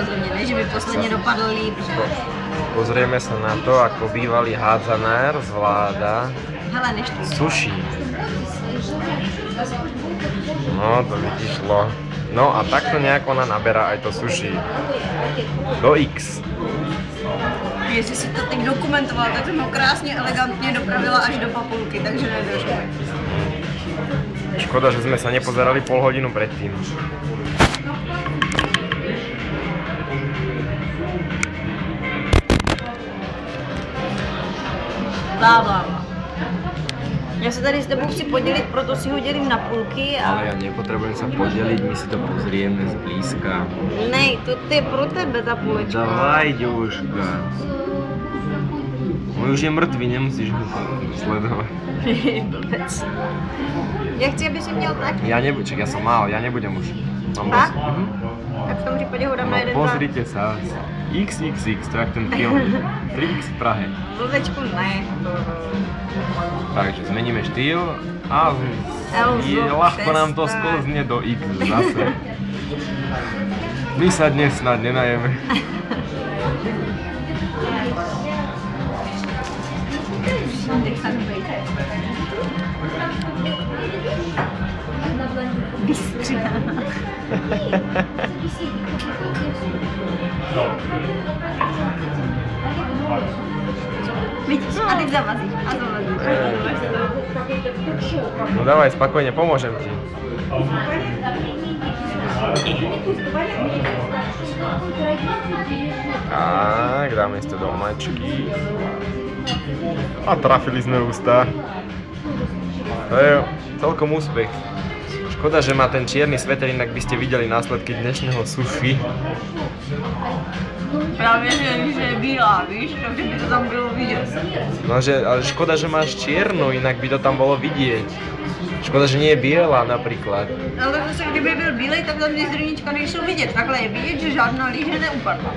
rozhodně, ne, že by posledně dopadl líp, že? Pozrieme sa na to, ako bývalý hádzanár zvláda sushi. No, to vyšlo. No a takto nejako ona naberá aj to sushi. Do X. Jestli si to teď dokumentoval, tak jsem ho krásně, elegantně dopravila až do papulky, takže nedošlo. Škoda, že sme sa nepozerali pol hodinu predtým. Blábla. Já se tady s tebou chci podělit, proto si ho dělím na půlky a... Ale ja nepotrebujem sa podeliť, my si to pozrieme zblízka. Nej, to je pro tebe ta půlečka. Davaj, Ďuška. On už je mrtvý, nemusíš ho sledovať. Blbec. Já chci, aby si měl tak. Ja som mal, ja nebudem už. Mám Tak? Tak v tom případě ho dám na jeden dva. Pozrite sa. XXX, to je jak ten film. 3X v Prahe. Blbečku ne. Takže zmeníme štýl a ľahko nám to sklzne do X zase. My sa dnes snad nenajeme. Vidíš, a teď zavazíš, a zavazíš. No dávaj, spokojne, pomôžem ti. Tak, dáme si to do omáčky. A trafili sme ústa. To je celkom úspech. Škoda, že má ten čierny sveter, inak by ste videli následky dnešného sushi. Právě, že je bílá, víš, takže by to tam bylo vidět. No, ale škoda, že máš čiernu, inak by to tam bolo vidieť. Škoda, že nie je biela napríklad. Ale zase, kdyby byl bílej, tak tam ty zrnička nejsou vidět. Takhle je vidět, že žádná líže neupadla.